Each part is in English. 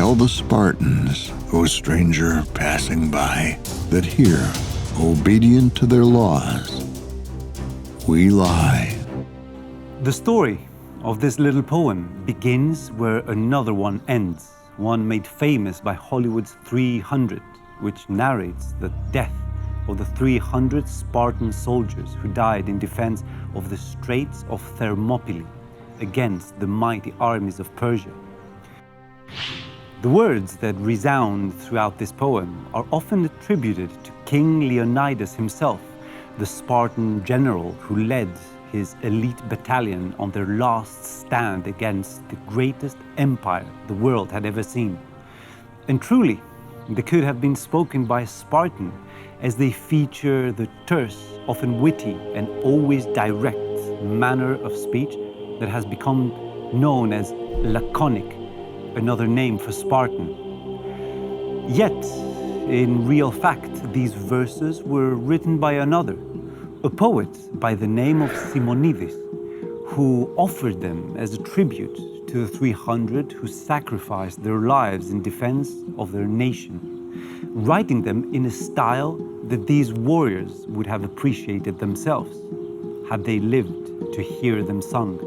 Tell the Spartans, O stranger passing by, that here, obedient to their laws, we lie. The story of this little poem begins where another one ends, one made famous by Hollywood's 300, which narrates the death of the 300 Spartan soldiers who died in defense of the Straits of Thermopylae against the mighty armies of Persia. The words that resound throughout this poem are often attributed to King Leonidas himself, the Spartan general who led his elite battalion on their last stand against the greatest empire the world had ever seen. And truly, they could have been spoken by a Spartan, as they feature the terse, often witty, and always direct manner of speech that has become known as laconic, another name for Spartan. Yet, in real fact, these verses were written by another, a poet by the name of Simonidis, who offered them as a tribute to the 300 who sacrificed their lives in defense of their nation, writing them in a style that these warriors would have appreciated themselves had they lived to hear them sung.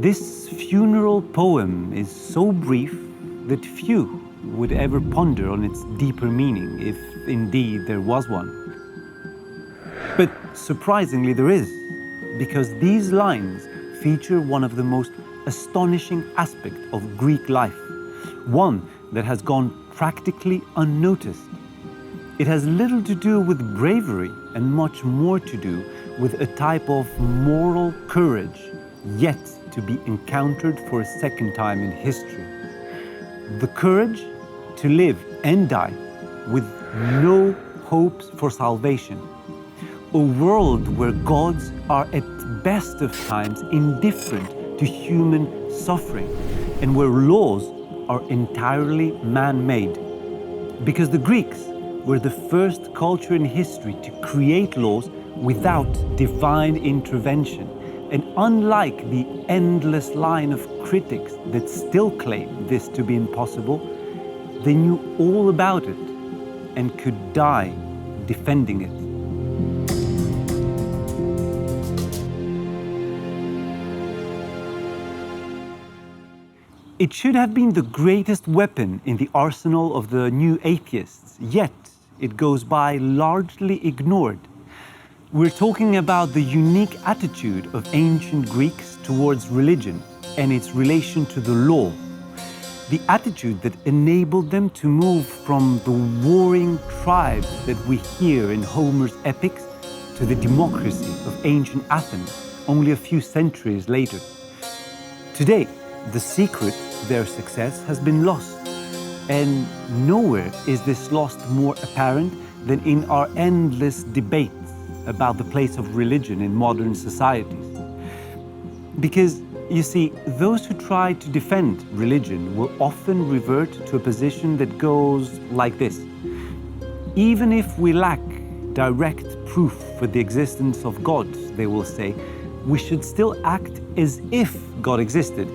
This funeral poem is so brief that few would ever ponder on its deeper meaning, if indeed there was one. But surprisingly there is, because these lines feature one of the most astonishing aspects of Greek life, one that has gone practically unnoticed. It has little to do with bravery and much more to do with a type of moral courage yet to be encountered for a second time in history. The courage to live and die with no hopes for salvation. A world where gods are at best of times indifferent to human suffering and where laws are entirely man-made. Because the Greeks were the first culture in history to create laws without divine intervention. And unlike the endless line of critics that still claim this to be impossible, they knew all about it and could die defending it. It should have been the greatest weapon in the arsenal of the new atheists, yet it goes by largely ignored. We're talking about the unique attitude of ancient Greeks towards religion and its relation to the law. The attitude that enabled them to move from the warring tribes that we hear in Homer's epics to the democracy of ancient Athens only a few centuries later. Today, the secret to their success has been lost, and nowhere is this lost more apparent than in our endless debates about the place of religion in modern societies. Because, you see, those who try to defend religion will often revert to a position that goes like this. Even if we lack direct proof for the existence of God, they will say, we should still act as if God existed,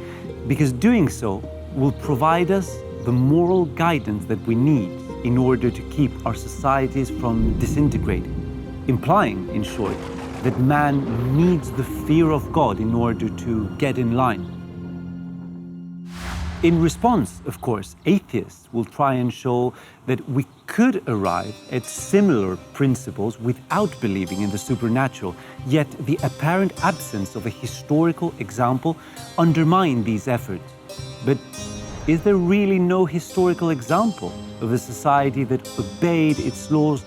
because doing so will provide us the moral guidance that we need in order to keep our societies from disintegrating, implying, in short, that man needs the fear of God in order to get in line. In response, of course, atheists will try and show that we could arrive at similar principles without believing in the supernatural, yet the apparent absence of a historical example undermines these efforts. But is there really no historical example of a society that obeyed its laws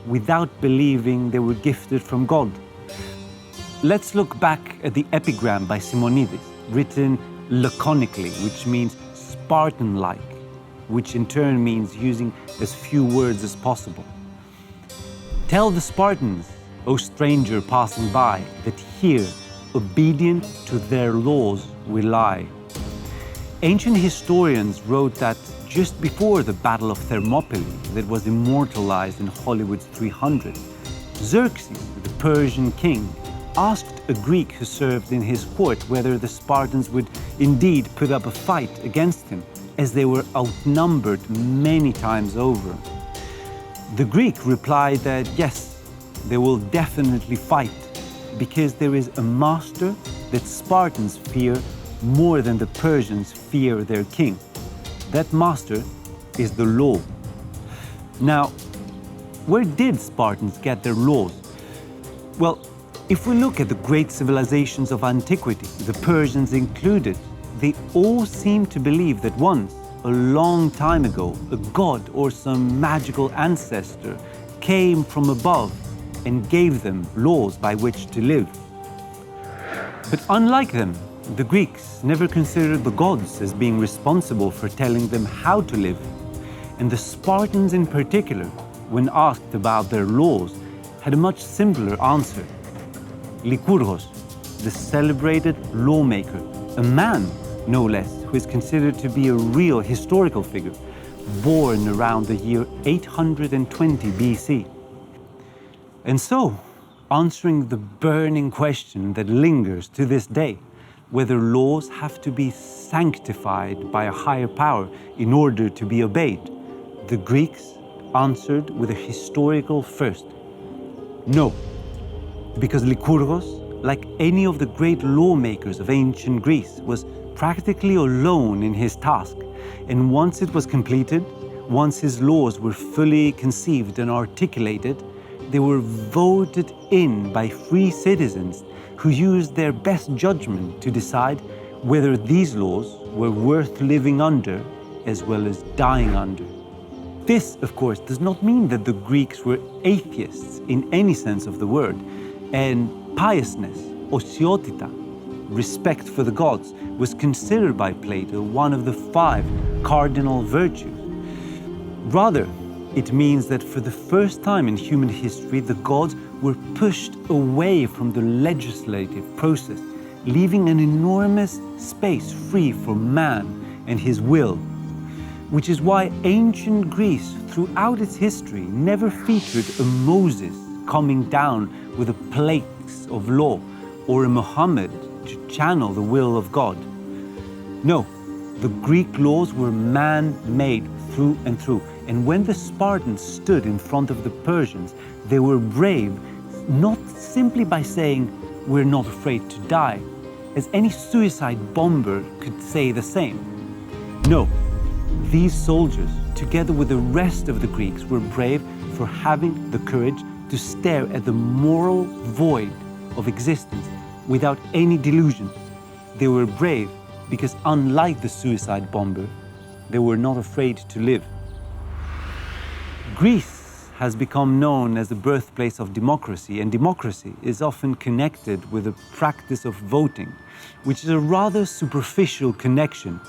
without believing they were gifted from God? Let's look back at the epigram by Simonidis, written laconically, which means Spartan-like, which in turn means using as few words as possible. Tell the Spartans, O stranger passing by, that here, obedient to their laws, we lie. Ancient historians wrote that just before the Battle of Thermopylae that was immortalized in Hollywood's 300, Xerxes, the Persian king, asked a Greek who served in his court whether the Spartans would indeed put up a fight against him, as they were outnumbered many times over. The Greek replied that yes, they will definitely fight because there is a master that Spartans fear more than the Persians fear their king. That master is the law. Now, where did Spartans get their laws? Well, if we look at the great civilizations of antiquity, the Persians included, they all seem to believe that once, a long time ago, a god or some magical ancestor came from above and gave them laws by which to live. But unlike them, the Greeks never considered the gods as being responsible for telling them how to live. And the Spartans in particular, when asked about their laws, had a much simpler answer. Lycurgos, the celebrated lawmaker, a man, no less, who is considered to be a real historical figure, born around the year 820 BC. And so, answering the burning question that lingers to this day, whether laws have to be sanctified by a higher power in order to be obeyed, the Greeks answered with a historical first. No, because Lycurgos, like any of the great lawmakers of ancient Greece, was practically alone in his task, and once it was completed, once his laws were fully conceived and articulated, they were voted in by free citizens who used their best judgment to decide whether these laws were worth living under as well as dying under. This, of course, does not mean that the Greeks were atheists in any sense of the word, and piousness, osiotita, respect for the gods, was considered by Plato one of the 5 cardinal virtues. Rather, it means that for the first time in human history, the gods were pushed away from the legislative process, leaving an enormous space free for man and his will. Which is why ancient Greece, throughout its history, never featured a Moses coming down with a plaques of law or a Muhammad to channel the will of God. No, the Greek laws were man-made through and through. And when the Spartans stood in front of the Persians, they were brave, not simply by saying, "We're not afraid to die," as any suicide bomber could say the same. No, these soldiers, together with the rest of the Greeks, were brave for having the courage to stare at the moral void of existence without any delusion. They were brave because, unlike the suicide bomber, they were not afraid to live. Greece has become known as the birthplace of democracy, and democracy is often connected with the practice of voting, which is a rather superficial connection.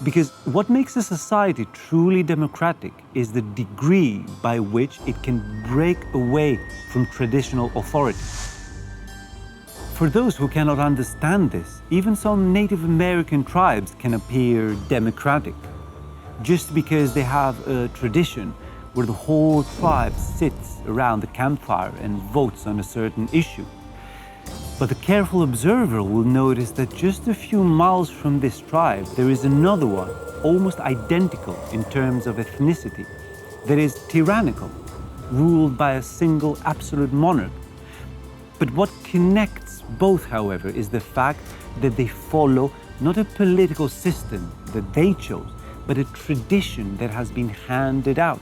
Because what makes a society truly democratic is the degree by which it can break away from traditional authority. For those who cannot understand this, even some Native American tribes can appear democratic, just because they have a tradition where the whole tribe sits around the campfire and votes on a certain issue. But the careful observer will notice that just a few miles from this tribe, there is another one, almost identical in terms of ethnicity, that is tyrannical, ruled by a single absolute monarch. But what connects both, however, is the fact that they follow not a political system that they chose, but a tradition that has been handed out.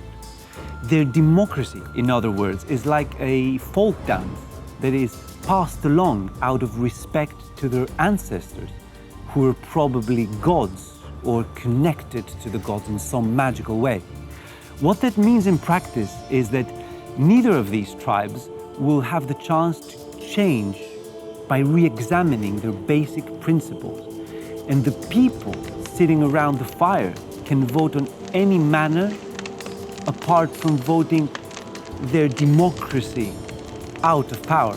Their democracy, in other words, is like a folk dance that is passed along out of respect to their ancestors, who are probably gods or connected to the gods in some magical way. What that means in practice is that neither of these tribes will have the chance to change by re-examining their basic principles. And the people sitting around the fire can vote on any manner apart from voting their democracy out of power.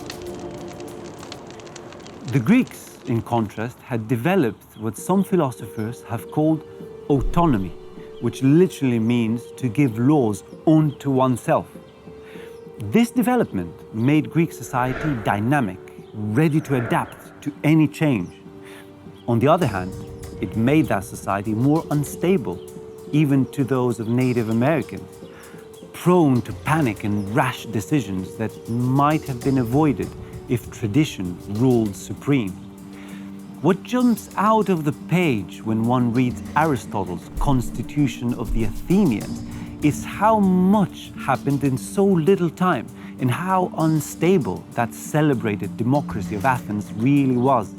The Greeks, in contrast, had developed what some philosophers have called autonomy, which literally means to give laws unto oneself. This development made Greek society dynamic, ready to adapt to any change. On the other hand, It made that society more unstable, even to those of Native Americans, prone to panic and rash decisions that might have been avoided if tradition ruled supreme. What jumps out of the page when one reads Aristotle's Constitution of the Athenians is how much happened in so little time and how unstable that celebrated democracy of Athens really was.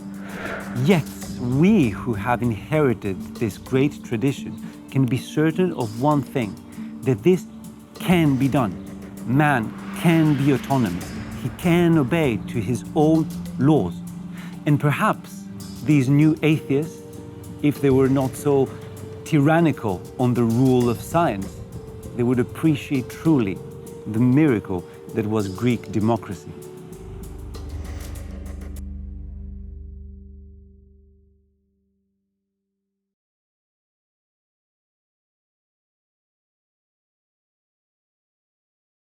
Yet, we who have inherited this great tradition can be certain of one thing, that this can be done. Man can be autonomous. He can obey to his own laws. And perhaps these new atheists, if they were not so tyrannical on the rule of science, they would appreciate truly the miracle that was Greek democracy.